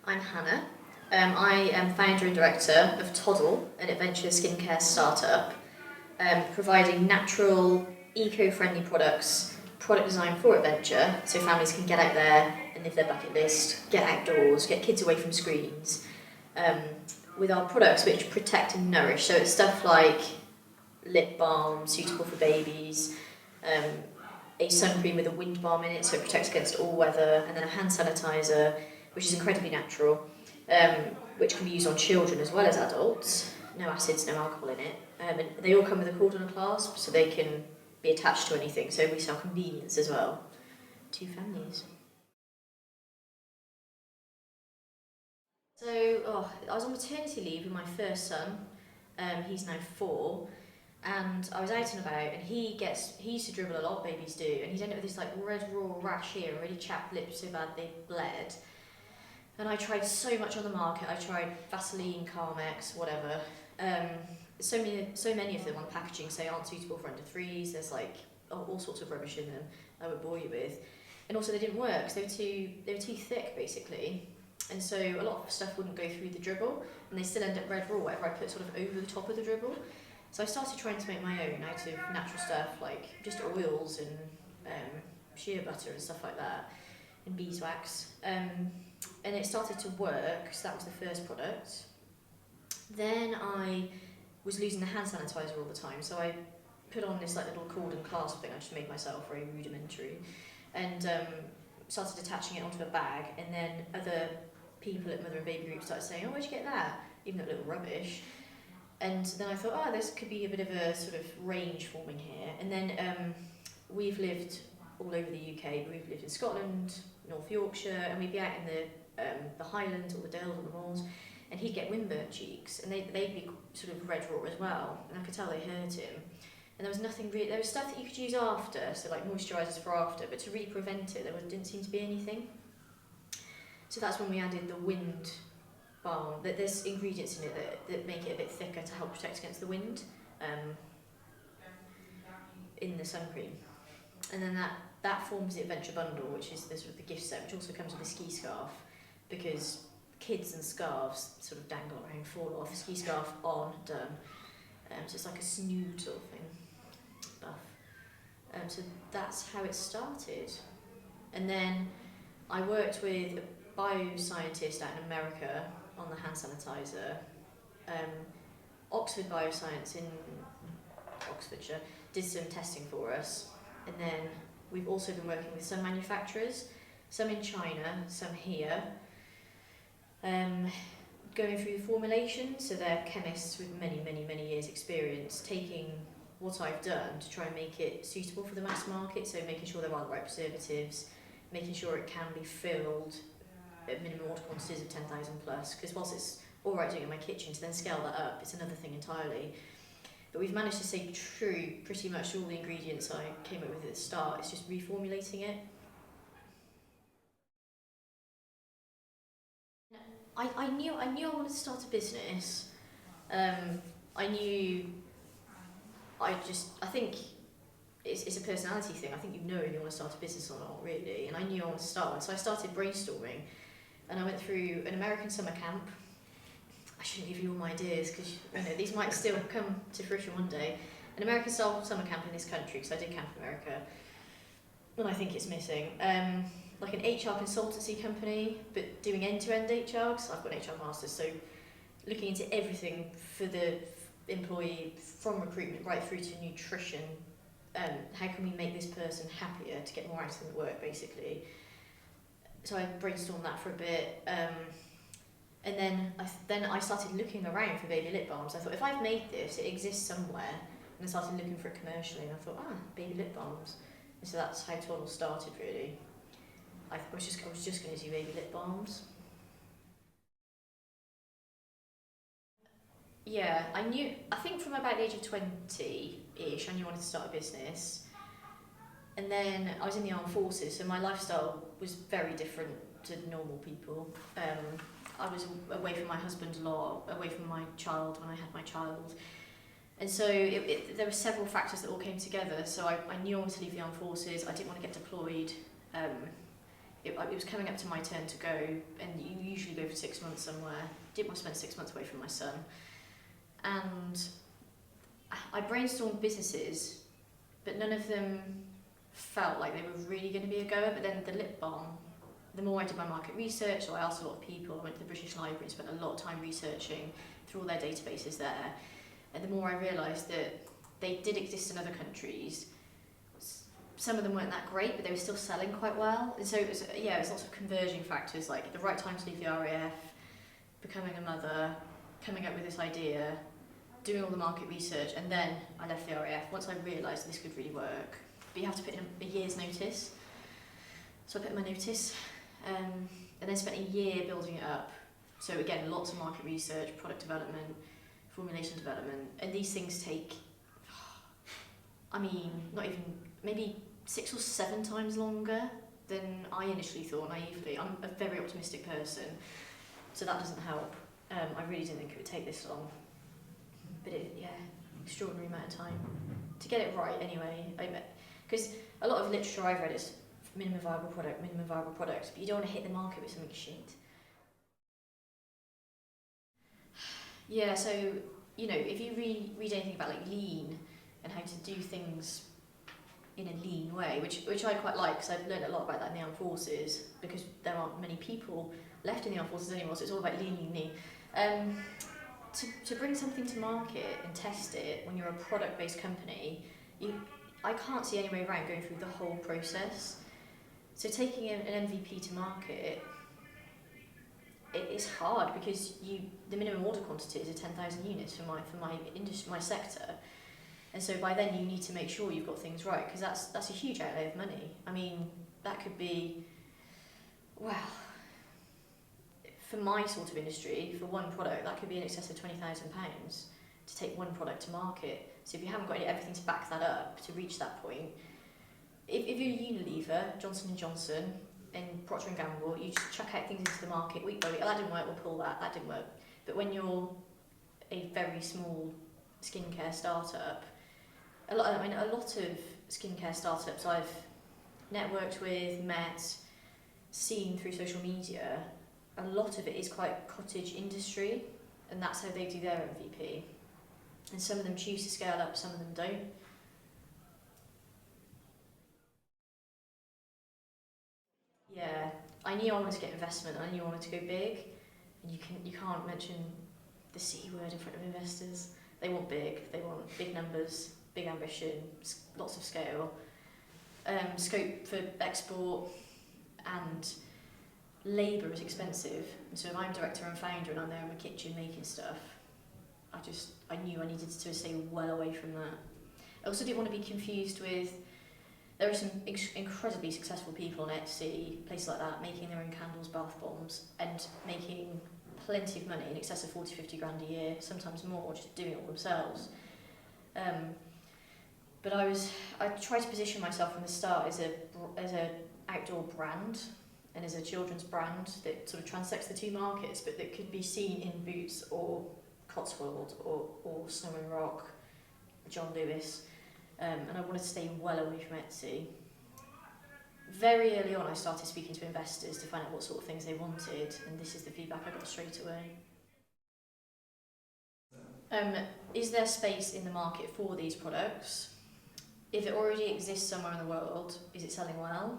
I'm Hannah. I am founder and director of Toddle, an adventure skincare startup, providing natural, eco-friendly products, product designed for adventure, so families can get out there and live their bucket list, get outdoors, get kids away from screens, um, with our products which protect and nourish. So it's stuff like lip balm, suitable for babies, um, a sun cream with a wind balm in it, so it protects against all weather, and then a hand sanitizer, which is incredibly natural, um, which can be used on children as well as adults. No acids, no alcohol in it. And they all come with a cord and a clasp, so they can be attached to anything. So we sell convenience as well to families. So I was on maternity leave with my first son. He's now 4, and I was out and about, and he used to dribble a lot, babies do, and he'd end up with this like red raw rash here, and really chapped lips so bad they bled. And I tried so much on the market. I tried Vaseline, Carmex, whatever. Um, so many of them on the packaging say aren't suitable for under 3s. There's like all sorts of rubbish in them I would bore you with, and also they didn't work because they were too thick basically. And so a lot of stuff wouldn't go through the dribble, and they still end up red raw, whatever I put sort of over the top of the dribble. So I started trying to make my own out of natural stuff, like just oils and shea butter and stuff like that, and beeswax. And it started to work, so that was the first product. Then I was losing the hand sanitizer all the time, so I put on this like little cord and clasp thing I just made myself, very rudimentary, and started attaching it onto a bag, and then other people at mother and baby group started saying, oh, where'd you get that? Even though it looked rubbish. And then I thought, oh, this could be a bit of a sort of range forming here. And then we've lived all over the UK, but we've lived in Scotland, North Yorkshire, and we'd be out in the Highlands or the Dales or the moors, and he'd get windburnt cheeks, and they'd be sort of red raw as well, and I could tell they hurt him. And there was nothing really, there was stuff that you could use after, so like moisturisers for after, but to really prevent it, didn't seem to be anything. So that's when we added the wind balm. There's ingredients in it that make it a bit thicker to help protect against the wind in the sun cream. And then that forms the adventure bundle, which is the sort of the gift set, which also comes with a ski scarf, because kids and scarves sort of dangle around, fall off. Ski scarf on, done. So it's like a snood sort of thing, buff. So that's how it started. And then I worked with a bioscientist out in America on the hand sanitizer. Oxford Bioscience in Oxfordshire did some testing for us, and then we've also been working with some manufacturers, some in China, some here, going through the formulation. So they're chemists with many years experience, taking what I've done to try and make it suitable for the mass market, so making sure there are the right preservatives, making sure it can be filled at minimum order quantities of 10,000 plus, because whilst it's all right doing it in my kitchen, to then scale that up, it's another thing entirely. But we've managed to stay true pretty much to all the ingredients I came up with at the start. It's just reformulating it. I knew I wanted to start a business. I knew I think it's a personality thing. I think you know if you want to start a business or not, really. And I knew I wanted to start one, so I started brainstorming, and I went through an American summer camp. I shouldn't give you all my ideas because these might still come to fruition one day. An American style summer camp in this country, because I did camp in America, and I think it's missing. Like an HR consultancy company, but doing end-to-end HR, because I've got an HR master's, so looking into everything for the employee, from recruitment right through to nutrition. How can we make this person happier to get more out of them at work, basically? So I brainstormed that for a bit, and then I started looking around for baby lip balms. I thought, if I've made this, it exists somewhere, and I started looking for it commercially, and I thought, baby lip balms. And so that's how Toddle started, really. I was just going to do baby lip balms. Yeah, I think from about the age of 20-ish, I knew I wanted to start a business. And then I was in the armed forces, so my lifestyle was very different to normal people. I was away from my husband a lot, away from my child when I had my child. And so there were several factors that all came together. So I knew I wanted to leave the armed forces. I didn't want to get deployed. it was coming up to my turn to go, and you usually go for 6 months somewhere. Didn't want to spend 6 months away from my son. And I brainstormed businesses, but none of them felt like they were really going to be a goer. But then the lip balm, the more I did my market research, so I asked a lot of people, I went to the British Library and spent a lot of time researching through all their databases there, and the more I realised that they did exist in other countries. Some of them weren't that great, but they were still selling quite well. And so it was lots of converging factors, like the right time to leave the RAF, becoming a mother, coming up with this idea, doing all the market research, and then I left the RAF once I realised this could really work. But you have to put in a year's notice. So I put in my notice, and then spent a year building it up. So again, lots of market research, product development, formulation development, and these things take, I mean, not even, maybe 6 or 7 times longer than I initially thought, naively. I'm a very optimistic person, so that doesn't help. I really didn't think it would take this long. But extraordinary amount of time to get it right anyway. Because a lot of literature I've read is minimum viable product, but you don't want to hit the market with something shit. Yeah, so, if you read anything about like lean and how to do things in a lean way, which I quite like, because I've learned a lot about that in the armed forces, because there aren't many people left in the armed forces anymore, so it's all about lean. To bring something to market and test it when you're a product-based company, I can't see any way around going through the whole process. So taking an MVP to market, it's hard, because the minimum order quantities are 10,000 units for my industry, my sector. And so by then you need to make sure you've got things right, because that's a huge outlay of money. I mean, that could be, well, for my sort of industry, for one product, that could be in excess of £20,000 to take one product to market. So if you haven't got everything to back that up to reach that point, if you're Unilever, Johnson & Johnson, and Procter & Gamble, you just chuck out things into the market week by week. Oh, that didn't work, we'll pull that didn't work. But when you're a very small skincare startup, a lot of skincare startups I've networked with, met, seen through social media, a lot of it is quite cottage industry, and that's how they do their MVP. And some of them choose to scale up, some of them don't. Yeah, I knew I wanted to get investment, I knew I wanted to go big, and you can't mention the C word in front of investors. They want big numbers, big ambition, lots of scale, scope for export, and labour is expensive. And so if I'm director and founder and I'm there in my kitchen making stuff, I knew I needed to stay well away from that. I also didn't want to be confused with, there are some incredibly successful people on Etsy, places like that, making their own candles, bath bombs, and making plenty of money, in excess of 40-50 grand a year, sometimes more, just doing it all themselves. But I tried to position myself from the start as a outdoor brand, and as a children's brand that sort of transects the two markets, but that could be seen in Boots or Cotswold or Snow and Rock, John Lewis, and I wanted to stay well away from Etsy. Very early on I started speaking to investors to find out what sort of things they wanted, and this is the feedback I got straight away. Is there space in the market for these products? If it already exists somewhere in the world, is it selling well?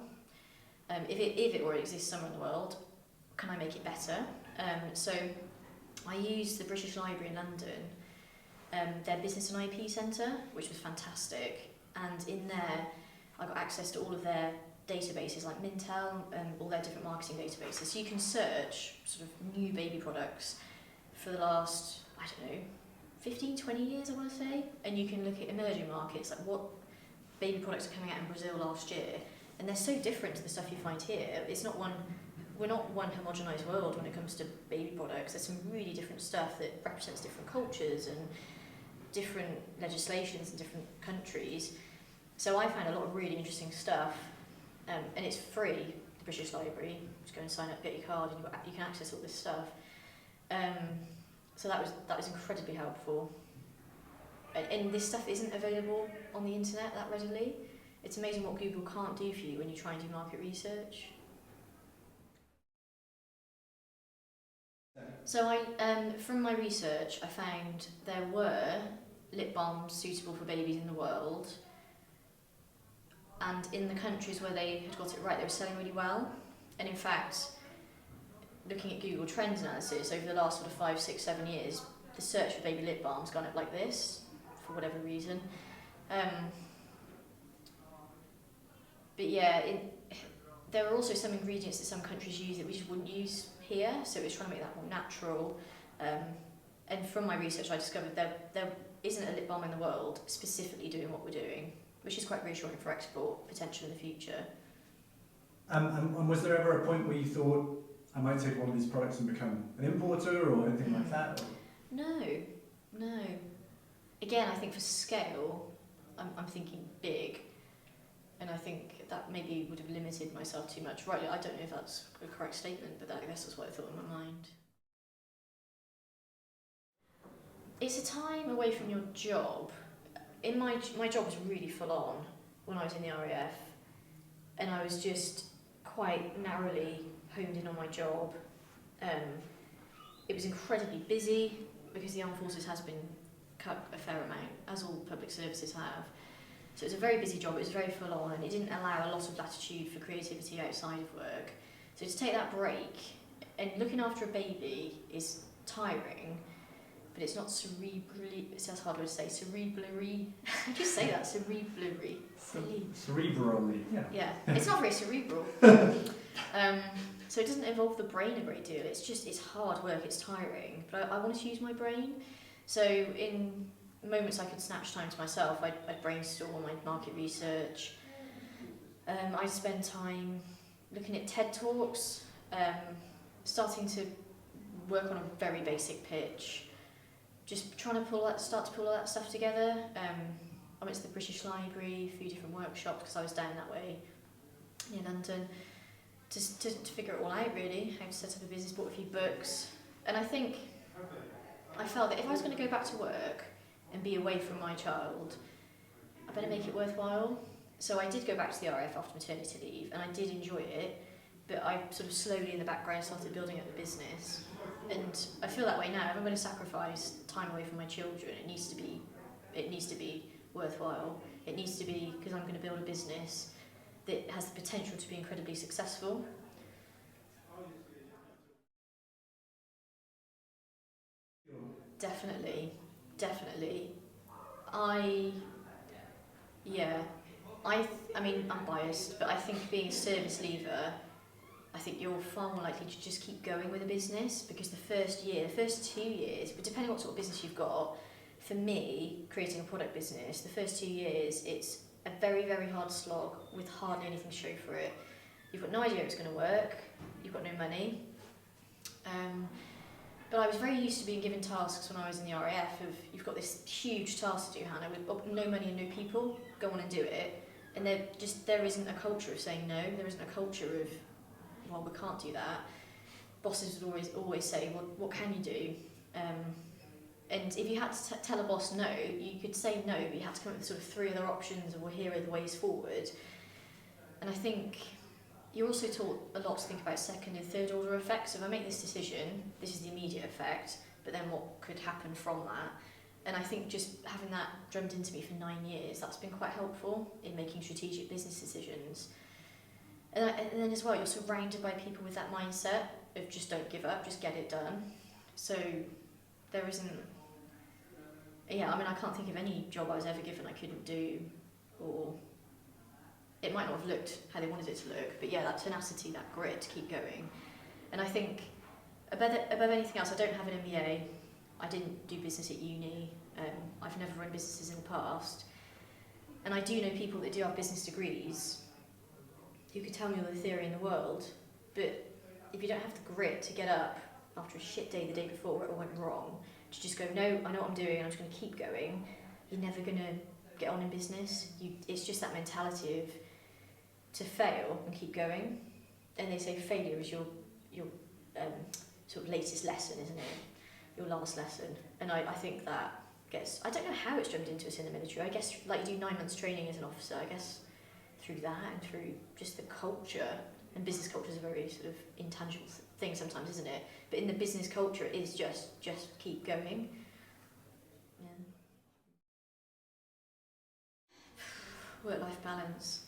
If it already exists somewhere in the world, can I make it better? So I used the British Library in London, their business and IP centre, which was fantastic, and in there I got access to all of their databases like Mintel and all their different marketing databases. So you can search sort of new baby products for the last, 15, 20 years I want to say, and you can look at emerging markets, like what baby products are coming out in Brazil last year, and they're so different to the stuff you find here. We're not one homogenised world when it comes to baby products. There's some really different stuff that represents different cultures and different legislations in different countries. So I found a lot of really interesting stuff, and it's free, the British Library. Just go and sign up, get your card, and you can access all this stuff. So that was incredibly helpful. And this stuff isn't available on the internet that readily. It's amazing what Google can't do for you when you try and do market research. So from my research, I found there were lip balms suitable for babies in the world, and in the countries where they had got it right, they were selling really well. And in fact, looking at Google Trends analysis over the last sort of 5, 6, 7 years, the search for baby lip balm's gone up like this, for whatever reason. But yeah, there are also some ingredients that some countries use that we just wouldn't use here, so it's trying to make that more natural. And from my research, I discovered there isn't a lip balm in the world specifically doing what we're doing, which is quite reassuring for export potential in the future. And was there ever a point where you thought, I might take one of these products and become an importer or anything like that? Or? No. Again, I think for scale, I'm thinking big, and I think that maybe would have limited myself too much. Right, I don't know if that's a correct statement, but I guess that's what I thought in my mind. It's a time away from your job. My job was really full on when I was in the RAF, and I was just quite narrowly honed in on my job. It was incredibly busy because the Armed Forces has been cut a fair amount, as all public services have. So it was a very busy job, it was very full on, and it didn't allow a lot of latitude for creativity outside of work. So to take that break, and looking after a baby is tiring, but it's not cerebrally, it's a hard word to say, cerebrally. I just say that, cerebrally. Cerebrally, yeah. Yeah, it's not very cerebral. So it doesn't involve the brain a great deal, it's hard work, it's tiring, but I wanted to use my brain. So in moments I could snatch time to myself, I'd brainstorm, I'd market research, I'd spend time looking at TED Talks, starting to work on a very basic pitch, just trying to start to pull all that stuff together. I went to the British Library, a few different workshops because I was down that way near London, to figure it all out really, how to set up a business, bought a few books, and I think I felt that if I was going to go back to work and be away from my child, I better make it worthwhile. So I did go back to the RAF after maternity leave, and I did enjoy it, but I sort of slowly in the background started building up the business. And I feel that way now. If I'm going to sacrifice time away from my children, it needs to be worthwhile. It needs to be because I'm going to build a business that has the potential to be incredibly successful. Definitely. I mean, I'm biased, but I think being a service leaver, I think you're far more likely to just keep going with a business, because the first 2 years, but depending on what sort of business you've got, for me, creating a product business, the first 2 years, it's a very, very hard slog with hardly anything to show for it. You've got no idea it's going to work, you've got no money. But I was very used to being given tasks when I was in the RAF of, you've got this huge task to do, Hannah, with no money and no people, go on and do it. And there isn't a culture of saying no, there isn't a culture of, well, we can't do that. Bosses would always say, well, what can you do? And if you had to tell a boss no, you could say no, but you had to come up with sort of 3 other options, or here are the ways forward. And I think you're also taught a lot to think about second and third order effects. So if I make this decision, this is the immediate effect, but then what could happen from that? And I think just having that drummed into me for 9 years, that's been quite helpful in making strategic business decisions. And then as well, you're surrounded by people with that mindset of just don't give up, just get it done. So there isn't, I mean, I can't think of any job I was ever given I couldn't do, or it might not have looked how they wanted it to look, but yeah, that tenacity, that grit to keep going. And I think above anything else, I don't have an MBA, I didn't do business at uni, I've never run businesses in the past, and I do know people that do have business degrees who could tell me all the theory in the world, but if you don't have the grit to get up after a shit day the day before it all went wrong, to just go, no, I know what I'm doing and I'm just going to keep going, you're never going to get on in business. It's just that mentality of to fail and keep going. And they say failure is your sort of latest lesson, isn't it? Your last lesson. And I think that I don't know how it's drummed into us in the military. I guess like you do 9 months training as an officer, I guess through that and through just the culture And business culture is a very sort of intangible thing sometimes, isn't it? But in the business culture, it is just keep going. Yeah. Work-life balance.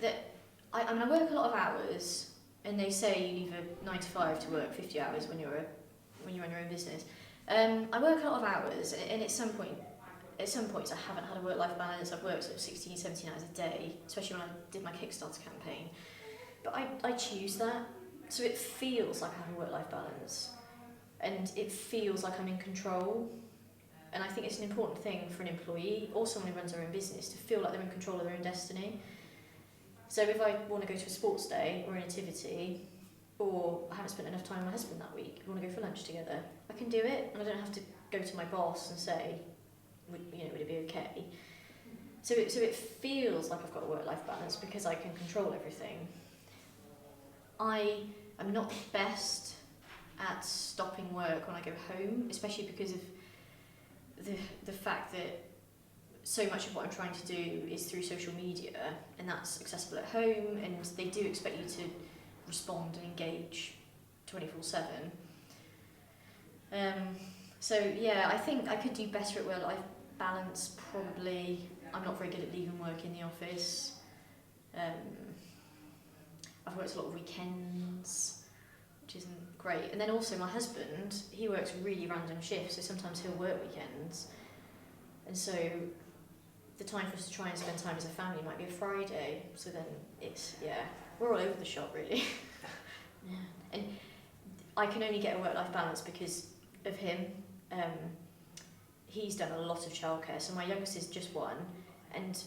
I mean, I work a lot of hours, and they say you leave a 9 to 5 to work 50 hours when you run your own business. I work a lot of hours, and at some points I haven't had a work-life balance. I've worked sort of 16, 17 hours a day, especially when I did my Kickstarter campaign. But I choose that, so it feels like I have a work-life balance, and it feels like I'm in control. And I think it's an important thing for an employee or someone who runs their own business to feel like they're in control of their own destiny. So if I want to go to a sports day or an activity, or I haven't spent enough time with my husband that week, we want to go for lunch together, I can do it, and I don't have to go to my boss and say, would it be okay? So it feels like I've got a work-life balance because I can control everything. I am not the best at stopping work when I go home, especially because of the fact that so much of what I'm trying to do is through social media, and that's accessible at home, and they do expect you to respond and engage 24/7. So yeah, I think I could do better at work-life balance, probably. I'm not very good at leaving work in the office. I've worked a lot of weekends, which isn't great. And then also my husband, he works really random shifts, so sometimes he'll work weekends. And so the time for us to try and spend time as a family might be a Friday. So then we're all over the shop really. Yeah. And I can only get a work-life balance because of him. He's done a lot of childcare. So my youngest is just 1, and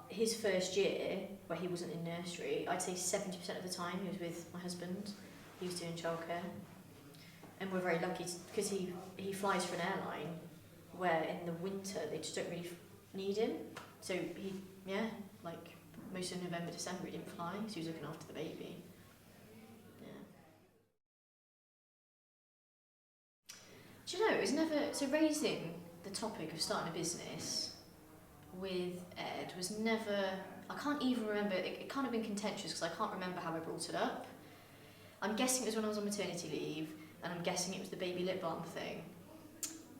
his first year, where he wasn't in nursery, I'd say 70% of the time he was with my husband. He was doing childcare. And we're very lucky because he flies for an airline where in the winter they just don't really need him. So most of November, December he didn't fly, so he was looking after the baby. Yeah. Do you know, it was never, so raising the topic of starting a business with Ed was never, I can't even remember, it can't have been contentious because I can't remember how I brought it up. I'm guessing it was when I was on maternity leave, and I'm guessing it was the baby lip balm thing.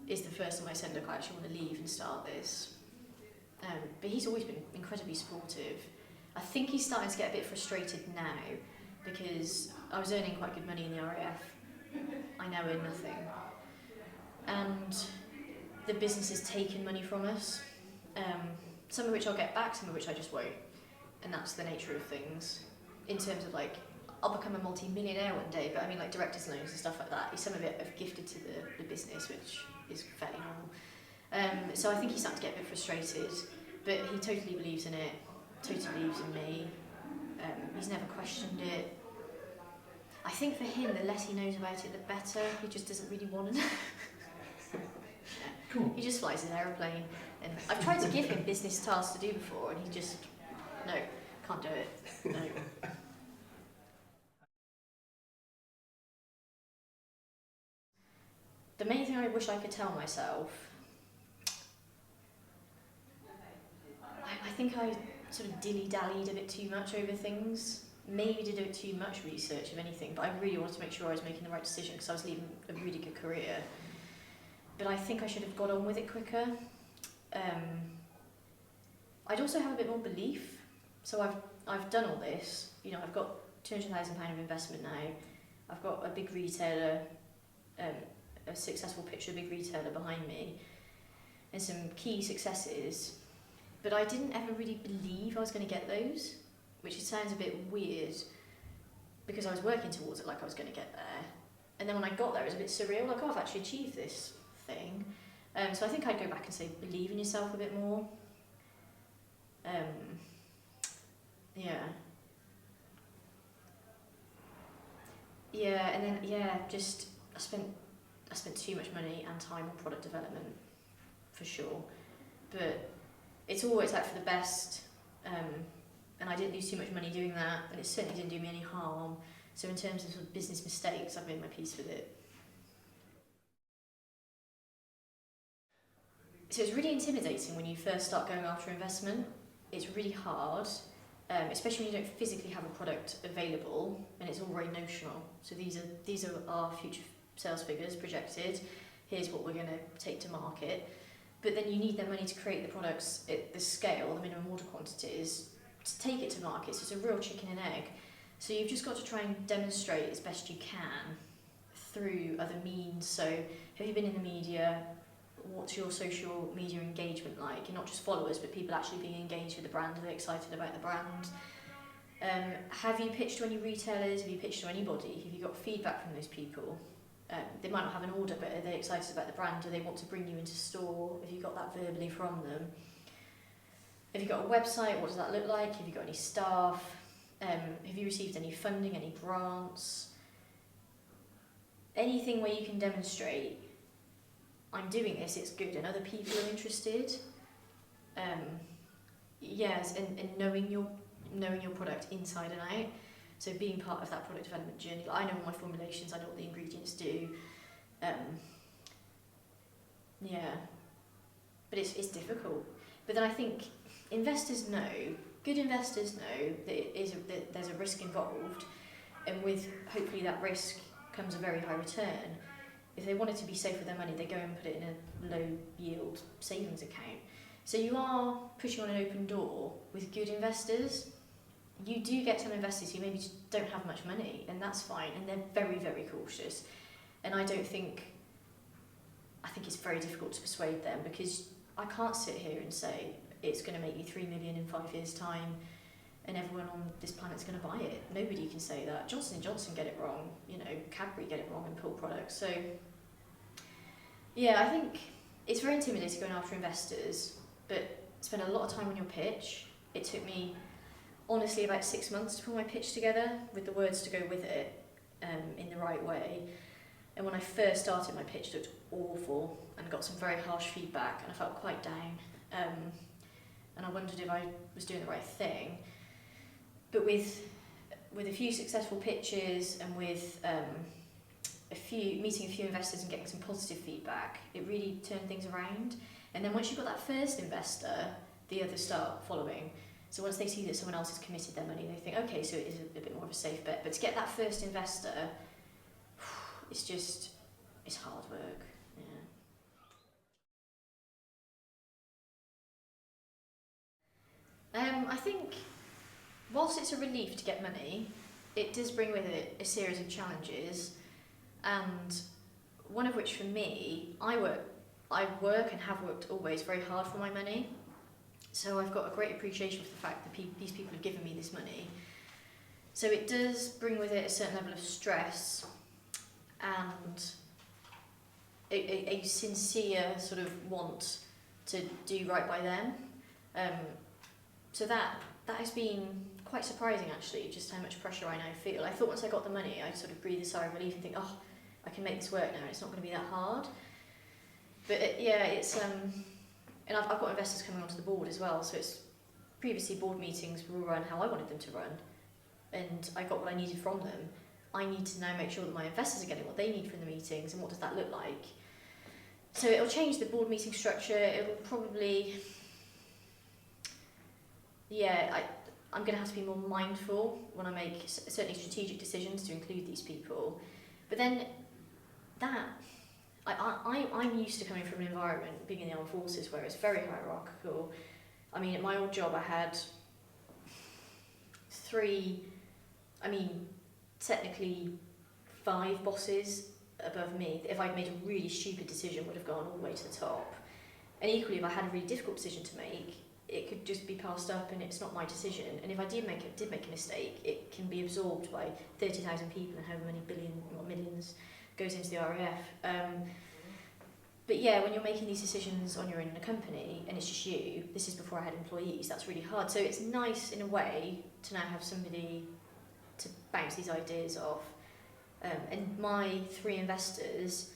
Is the first time I said, look, I actually want to leave and start this. But he's always been incredibly supportive. I think he's starting to get a bit frustrated now because I was earning quite good money in the RAF. I now earn nothing. And the business has taken money from us, some of which I'll get back, some of which I just won't. And that's the nature of things. In terms of I'll become a multi-millionaire one day, but I mean director's loans and stuff like that. Some of it I've gifted to the business, which is fairly normal. So I think he's starting to get a bit frustrated, but he totally believes in it, totally believes in me. He's never questioned it. I think for him, the less he knows about it, the better. He just doesn't really want to know. Cool. He just flies an aeroplane, and I've tried to give him business tasks to do before, and he just, no, can't do it, no. The main thing I wish I could tell myself, I think I sort of dilly-dallied a bit too much over things. Maybe did a bit too much research, if anything, but I really wanted to make sure I was making the right decision because I was leaving a really good career. But I think I should have got on with it quicker. I'd also have a bit more belief. So I've done all this. I've got £200,000 of investment now. I've got a big retailer, a successful picture of a big retailer behind me, and some key successes. But I didn't ever really believe I was going to get those, which sounds a bit weird because I was working towards it like I was going to get there. And then when I got there, it was a bit surreal, I've actually achieved this thing. So I think I'd go back and say, believe in yourself a bit more. And then just I spent too much money and time on product development, for sure. But it's all worked out for the best, and I didn't lose too much money doing that, and it certainly didn't do me any harm. So in terms of, business mistakes, I've made my peace with it. So it's really intimidating when you first start going after investment. It's really hard, especially when you don't physically have a product available and it's all very notional. So these are our future sales figures projected. Here's what we're going to take to market. But then you need their money to create the products at the scale, the minimum order quantities, to take it to market. So it's a real chicken and egg. So you've just got to try and demonstrate as best you can through other means. So have you been in the media? What's your social media engagement like? You're not just followers, but people actually being engaged with the brand. Are they excited about the brand? Have you pitched to any retailers? Have you pitched to anybody? Have you got feedback from those people? They might not have an order, but are they excited about the brand? Do they want to bring you into store? Have you got that verbally from them? Have you got a website? What does that look like? Have you got any staff? Have you received any funding, any grants? Anything where you can demonstrate, I'm doing this, it's good, and other people are interested. Yes, and knowing your product inside and out. So being part of that product development journey. Like, I know all my formulations, I know what the ingredients do. Yeah, but it's difficult. But then I think investors know, good investors know that there's a risk involved, and with hopefully that risk comes a very high return. If they wanted to be safe with their money, they go and put it in a low yield savings account. So you are pushing on an open door with good investors. You do get some investors who maybe just don't have much money, and that's fine, and they're very, very cautious. And I think it's very difficult to persuade them, because I can't sit here and say it's going to make you 3 million in 5 years' time and everyone on this planet's going to buy it. Nobody can say that. Johnson & Johnson get it wrong, Cadbury get it wrong in pill products. So yeah, I think it's very intimidating going after investors, but spend a lot of time on your pitch. It took me honestly about 6 months to put my pitch together with the words to go with it in the right way. And when I first started, my pitch looked awful and got some very harsh feedback, and I felt quite down. And I wondered if I was doing the right thing. But with a few successful pitches and with meeting a few investors and getting some positive feedback, it really turned things around. And then once you've got that first investor, the others start following. So once they see that someone else has committed their money, they think, okay, so it is a bit more of a safe bet. But to get that first investor, it's hard work. Yeah. I think whilst it's a relief to get money, it does bring with it a series of challenges, and one of which for me, I work and have worked always very hard for my money. So I've got a great appreciation for the fact that these people have given me this money. So it does bring with it a certain level of stress and a sincere sort of want to do right by them. So that has been quite surprising, actually, just how much pressure I now feel. I thought once I got the money, I'd sort of breathe a sigh of relief and think, oh, I can make this work now, it's not going to be that hard. But it's... And I've got investors coming onto the board as well, so it's previously board meetings were all run how I wanted them to run, and I got what I needed from them. I need to now make sure that my investors are getting what they need from the meetings, and what does that look like? So it'll change the board meeting structure. It'll probably, I'm going to have to be more mindful when I make certainly strategic decisions to include these people. But then I'm used to coming from an environment, being in the armed forces, where it's very hierarchical. I mean, at my old job, I had technically 5 bosses above me. If I'd made a really stupid decision, would have gone all the way to the top. And equally, if I had a really difficult decision to make, it could just be passed up, and it's not my decision. And if I did make a mistake, it can be absorbed by 30,000 people and however many millions goes into the RAF. But yeah, when you're making these decisions on your own in a company and it's just you, this is before I had employees, that's really hard. So it's nice in a way to now have somebody to bounce these ideas off. And my 3 investors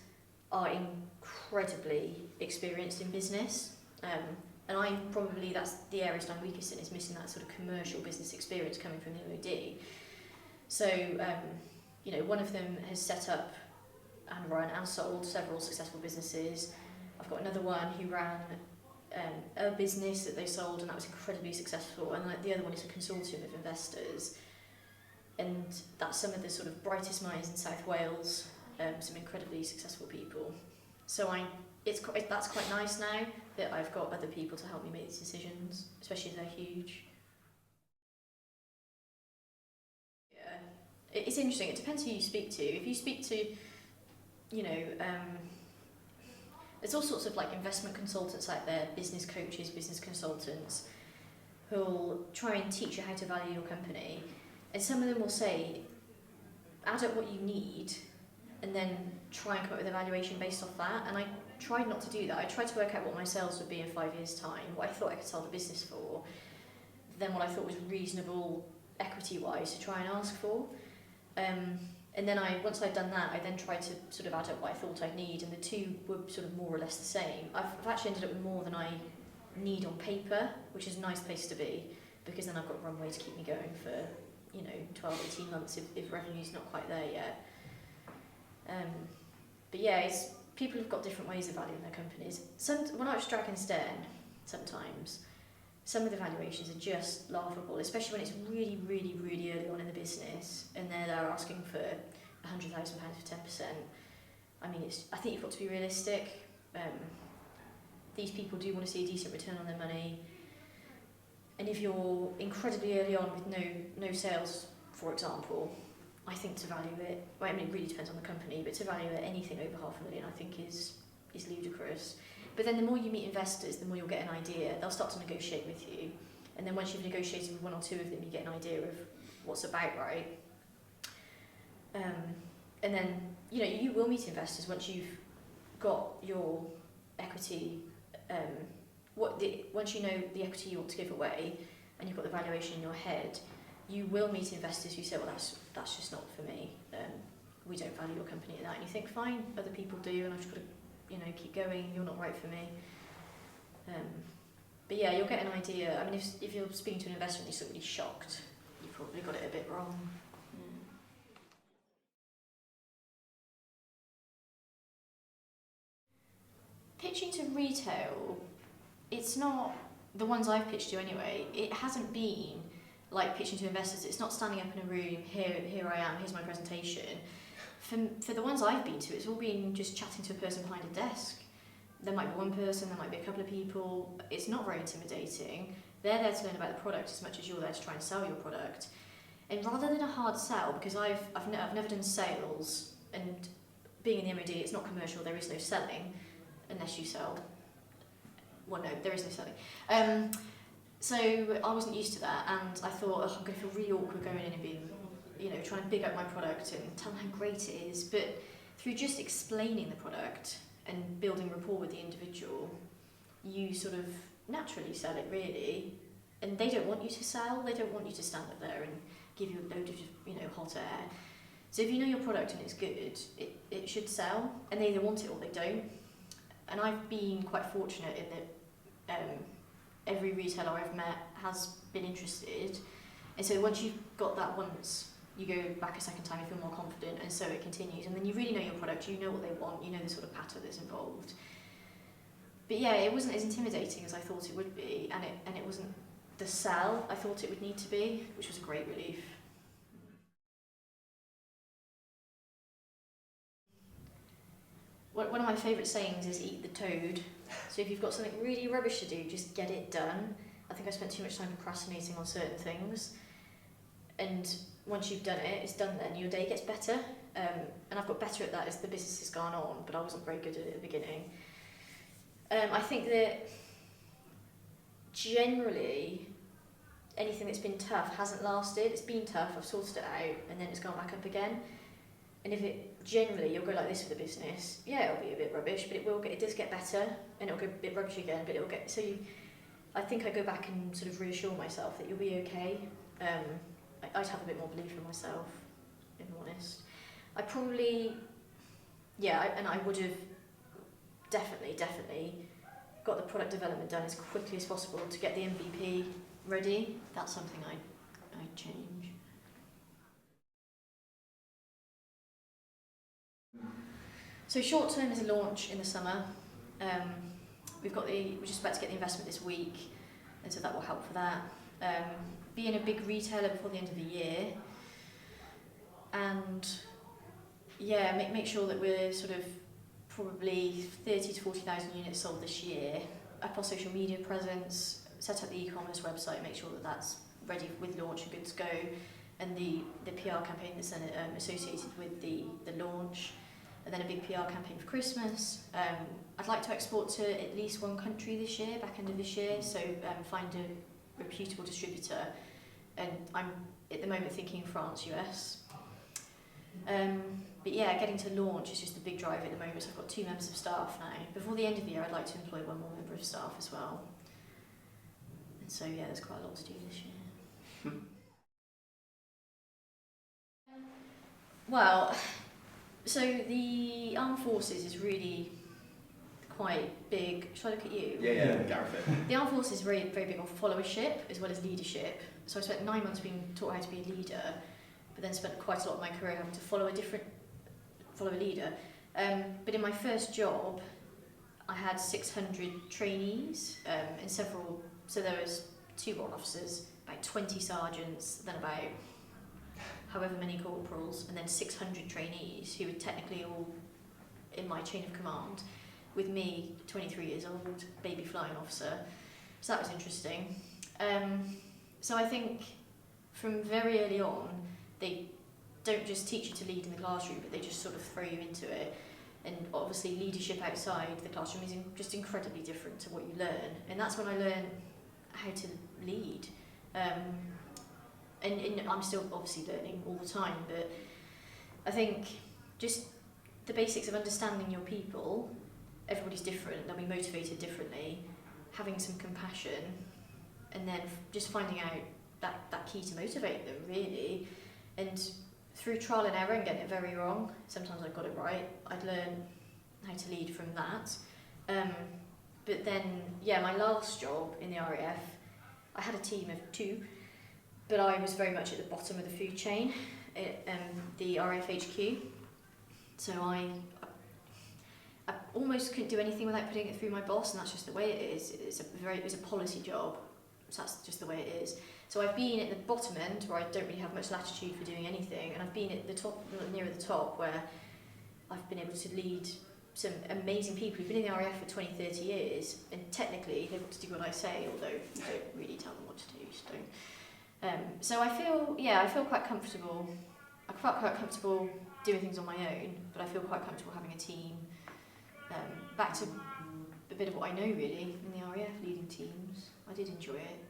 are incredibly experienced in business. And that's the areas I'm weakest in, is missing that sort of commercial business experience coming from the MOD. So, one of them has set up and run and sold several successful businesses. I've got another one who ran a business that they sold, and that was incredibly successful, and like the other one is a consortium of investors, and that's some of the sort of brightest minds in South Wales, some incredibly successful people. So that's quite nice now that I've got other people to help me make these decisions, especially if they're huge. Yeah, it's interesting. It depends who you speak to. If you speak to, there's all sorts of like investment consultants out there, business coaches, business consultants, who'll try and teach you how to value your company. And some of them will say, add up what you need, and then try and come up with a valuation based off that. And I tried not to do that. I tried to work out what my sales would be in 5 years' time, what I thought I could sell the business for, then what I thought was reasonable equity-wise to try and ask for. And then once I'd done that, I then tried to sort of add up what I thought I'd need, and the two were sort of more or less the same. I've actually ended up with more than I need on paper, which is a nice place to be, because then I've got runway to keep me going for 12, 18 months if revenue's not quite there yet. But yeah, people have got different ways of valuing their companies. When I was Dragon's Den, sometimes some of the valuations are just laughable, especially when it's really, really, really early on in the business and they're asking for £100,000 for 10%. I mean, I think you've got to be realistic. These people do want to see a decent return on their money. And if you're incredibly early on with no sales, for example, I think to value it, well, I mean, it really depends on the company, but to value it anything over $500,000, I think is ludicrous. But then the more you meet investors, the more you'll get an idea. They'll start to negotiate with you. And then once you've negotiated with one or two of them, you get an idea of what's about right. And then, you will meet investors once you've got your equity, once you know the equity you want to give away, and you've got the valuation in your head, you will meet investors who say, well, that's just not for me. We don't value your company at that. And you think, fine, other people do, and I've just got to keep going, you're not right for me. But yeah, you'll get an idea. I mean, if you're speaking to an investor and you're sort of really shocked, you probably got it a bit wrong. Pitching to retail, it's not, the ones I've pitched to anyway, it hasn't been like pitching to investors. It's not standing up in a room, here I am, here's my presentation. For the ones I've been to, it's all been just chatting to a person behind a desk. There might be one person, there might be a couple of people. It's not very intimidating. They're there to learn about the product as much as you're there to try and sell your product. And rather than a hard sell, because I've never done sales, and being in the MOD, it's not commercial, there is no selling, unless you sell. Well, no, there is no selling. So I wasn't used to that, and I thought, I'm going to feel really awkward going in and being, trying to big up my product and tell them how great it is. But through just explaining the product and building rapport with the individual, you sort of naturally sell it, really. And they don't want you to sell. They don't want you to stand up there and give you a load of, hot air. So if you know your product and it's good, it should sell. And they either want it or they don't. And I've been quite fortunate in that every retailer I've met has been interested. And so once you've got that once, you go back a second time, you feel more confident, and so it continues. And then you really know your product, you know what they want, you know the sort of patter that's involved. But yeah, it wasn't as intimidating as I thought it would be, and it wasn't the sell I thought it would need to be, which was a great relief. One of my favourite sayings is eat the toad. So if you've got something really rubbish to do, just get it done. I think I spent too much time procrastinating on certain things. And once you've done it, it's done then, your day gets better. And I've got better at that as the business has gone on, but I wasn't very good at it at the beginning. I think that generally, anything that's been tough hasn't lasted. It's been tough, I've sorted it out, and then it's gone back up again. And if it generally, you'll go like this with the business, yeah, it'll be a bit rubbish, but it does get better, and it'll go a bit rubbish again, but it'll get, I think I go back and sort of reassure myself that you'll be okay. I'd have a bit more belief in myself, if I'm honest. I probably, and I would have definitely got the product development done as quickly as possible to get the MVP ready. That's something I'd change. So short term is a launch in the summer. we're just about to get the investment this week, and so that will help for that. Being a big retailer before the end of the year, and yeah, make sure that we're sort of probably 30 to 40,000 units sold this year. Up our social media presence, set up the e-commerce website, make sure that that's ready with launch and good to go, and the PR campaign that's then associated with the launch, and then a big PR campaign for Christmas. I'd like to export to at least one country this year, back end of this year, so find a reputable distributor, and I'm at the moment thinking France, US. But yeah, getting to launch is just a big drive at the moment. So I've got 2 members of staff now. Before the end of the year, I'd like to employ 1 more member of staff as well. And so yeah, there's quite a lot to do this year. Well, so the armed forces is really quite big. Shall I look at you? Yeah, Gareth. The armed forces is very, very big on followership as well as leadership. So I spent 9 months being taught how to be a leader, but then spent quite a lot of my career having to follow a leader. But in my first job, I had 600 trainees in several. So there was 2 warrant officers, about 20 sergeants, then about however many corporals, and then 600 trainees who were technically all in my chain of command, with me, 23 years old, baby flying officer. So that was interesting. So I think from very early on, they don't just teach you to lead in the classroom, but they just sort of throw you into it. And obviously leadership outside the classroom is just incredibly different to what you learn. And that's when I learned how to lead. And I'm still obviously learning all the time, but I think just the basics of understanding your people, everybody's different, they'll be motivated differently, having some compassion, and then just finding out that key to motivate them, really. And through trial and error and getting it very wrong, sometimes I got it right, I'd learn how to lead from that. But then, yeah, my last job in the RAF, I had a team of 2, but I was very much at the bottom of the food chain at the RAF HQ. So I almost couldn't do anything without putting it through my boss, and that's just the way it is. It's a policy job, so that's just the way it is. So I've been at the bottom end where I don't really have much latitude for doing anything, and I've been at the top, nearer the top, where I've been able to lead some amazing people who've been in the RAF for 20, 30 years, and technically they've got to do what I say, although you don't really tell them what to do, so don't. So I feel quite comfortable. I felt quite comfortable doing things on my own, but I feel quite comfortable having a team. Back to a bit of what I know really in the RAF, leading teams. I did enjoy it.